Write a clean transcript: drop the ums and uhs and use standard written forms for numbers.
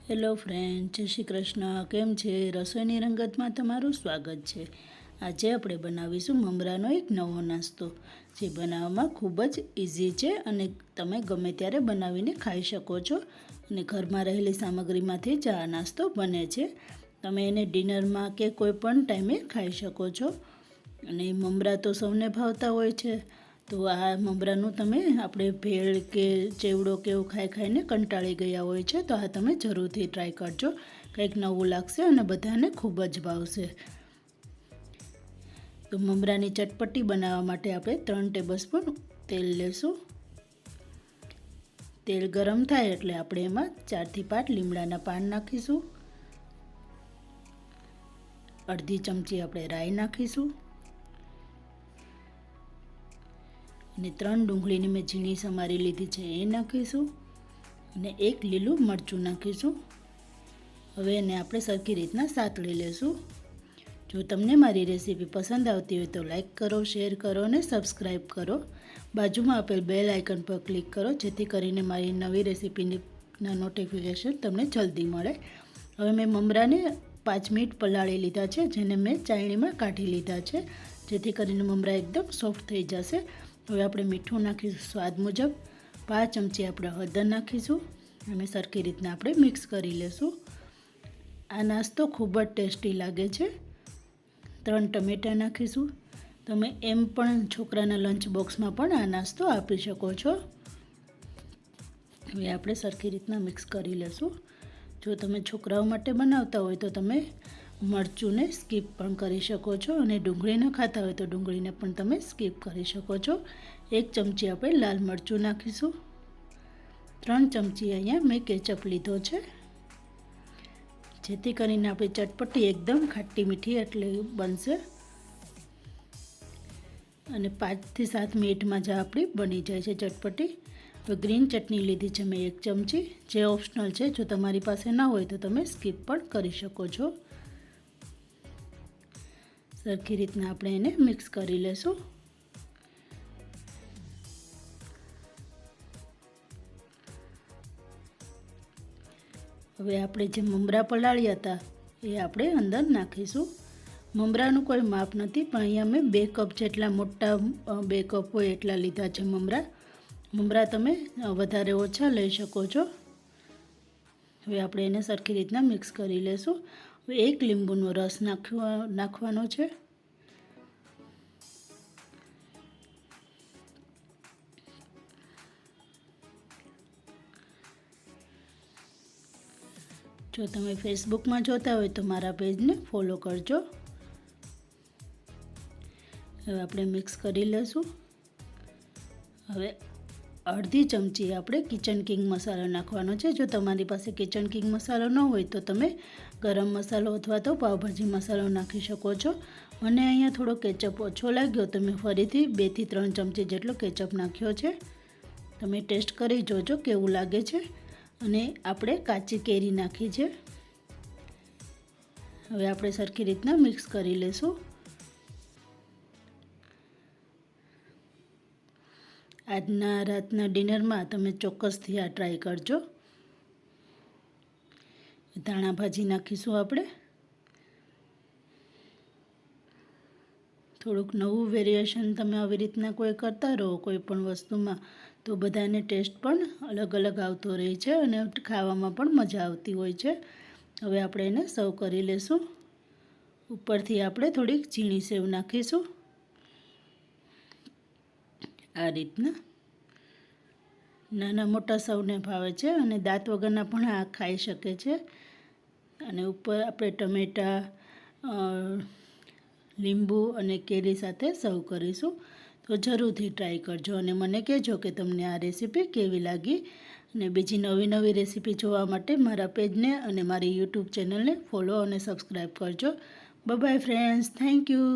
Hello friend, જય શ્રી કૃષ્ણ. કેમ છે? રસોઈની રંગતમાં તમારું સ્વાગત છે. આજે આપણે બનાવીશું મમરાનો એક નવો નાસ્તો, જે બનાવવામાં ખૂબ જ ઇઝી છે અને તમે ગમે ત્યારે બનાવીને ખાઈ શકો છો. અને ઘરમાં રહેલી સામગ્રીમાંથી જ આ નાસ્તો બને છે. તમે એને ડિનરમાં કે કોઈ પણ ટાઈમે ખાઈ શકો છો. અને મમરા તો સૌને ભાવતા હોય છે. તો આ મમરાનું તમે આપણે ભેળ કે ચેવડો કે એવું ખાઈને કંટાળી ગયા હોય છે, તો આ તમે જરૂરથી ટ્રાય કરજો. કંઈક નવું લાગશે અને બધાને ખૂબ જ ભાવશે. તો મમરાની ચટપટી બનાવવા માટે આપણે 3 ટેબલસ્પૂન તેલ લેશું. તેલ ગરમ થાય એટલે આપણે એમાં 4 થી 5 લીમડાના પાન નાખીશું. અડધી ચમચી આપણે રાઈ નાખીશું. અને 3 ડુંગળીની મેં ઝીણી સમારી લીધી છે એ નાખીશું. અને 1 લીલું મરચું નાખીશું. હવે એને આપણે સરખી રીતના સાતળી લેશું. જો તમને મારી રેસીપી પસંદ આવતી હોય તો લાઈક કરો, શેર કરો અને સબસ્ક્રાઈબ કરો. બાજુમાં આપેલ બેલ આઇકન પર ક્લિક કરો, જેથી કરીને મારી નવી રેસીપીના નોટિફિકેશન તમને જલ્દી મળે. હવે મેં મમરાને 5 મિનિટ પલાળી લીધા છે, જેને મેં ચાળણીમાં કાઢી લીધા છે, જેથી કરીને મમરા એકદમ સોફ્ટ થઈ જશે. હવે આપણે મીઠું નાખીશું સ્વાદ મુજબ. 5 ચમચી આપણે હળદર નાખીશું અને સરખી રીતના આપણે મિક્સ કરી લેશું. આ નાસ્તો ખૂબ જ ટેસ્ટી લાગે છે. 3 ટમેટાં નાખીશું. તમે એમ પણ છોકરાના લંચ બોક્સમાં પણ આ નાસ્તો આપી શકો છો. હવે આપણે સરખી રીતના મિક્સ કરી લેશું. જો તમે છોકરાઓ માટે બનાવતા હોય તો તમે મરચુંને સ્કીપ પણ કરી શકો છો, અને ડુંગળી ન ખાતા હોય તો ડુંગળીને પણ તમે સ્કીપ કરી શકો છો. 1 ચમચી આપણે લાલ મરચું નાખીશું. 3 ચમચી અહીંયા મેં કેચઅપ લીધો છે, જેથી કરીને આપણી ચટપટી એકદમ ખાટી મીઠી એટલે બનશે. અને 5 થી 7 મિનિટમાં જ આપણી બની જાય છે ચટપટી. તો ગ્રીન ચટણી લીધી છે મેં 1 ચમચી, જે ઓપ્શનલ છે. જો તમારી પાસે ના હોય તો તમે સ્કીપ પણ કરી શકો છો. સરખી રીતના આપણે એને મિક્સ કરી લેશું. હવે આપણે જે મમરા પલાળ્યા હતા એ આપણે અંદર નાખીશું. મમરાનું કોઈ માપ નથી, પણ અહીંયા મેં 2 કપ જેટલા મોટા 2 કપ હોય એટલા લીધા છે મમરા. મમરા તમે વધારે ઓછા લઈ શકો છો. હવે આપણે એને સરખી રીતના મિક્સ કરી લેશું. હવે 1 લીંબુનો રસ નાખવાનો છે. જો તમે ફેસબુકમાં જોતા હોય તો મારા પેજને ફોલો કરજો. હવે આપણે મિક્સ કરી લઈશું. હવે અડધી ચમચી આપણે કિચન કિંગ મસાલો નાખવાનો છે. જો તમારી પાસે કિચન કિંગ મસાલો ન હોય તો તમે ગરમ મસાલો અથવા તો પાવભાજી મસાલો નાખી શકો છો. મને અહીંયા થોડો કેચઅપ ઓછો લાગ્યો તો મેં ફરીથી 2 થી 3 ચમચી જેટલો કેચઅપ નાખ્યો છે. તમે ટેસ્ટ કરી જોજો કેવું લાગે છે. અને આપણે કાચી કેરી નાખી છે. હવે આપણે સરખી રીતના મિક્સ કરી લેશું. આજના રાતના ડિનરમાં તમે ચોક્કસથી આ ટ્રાય કરજો. ધાણા ભાજી નાખીશું આપણે. થોડુંક નવું વેરિએશન તમે આવી રીતના કોઈ કરતા રહો કોઈ પણ વસ્તુમાં, તો બધાને ટેસ્ટ પણ અલગ અલગ આવતો રહે છે અને ખાવામાં પણ મજા આવતી હોય છે. હવે આપણે એને સર્વ કરી લેશું. ઉપરથી આપણે થોડીક ઝીણી સેવ નાખીશું. આ રીતના નાના મોટા સૌને ભાવે છે, અને દાંત વગરના પણ આ ખાઈ શકે છે. અને ઉપર આપણે ટમેટાં, લીંબુ અને કેરી સાથે સર્વ કરીશું. તો જરૂરથી ટ્રાય કરજો અને મને કહેજો કે તમને આ રેસીપી કેવી લાગી. અને બીજી નવી રેસીપી જોવા માટે મારા પેજને અને મારી યુટ્યુબ ચેનલને ફોલો અને સબસ્ક્રાઈબ કરજો. Bye bye friends, thank you.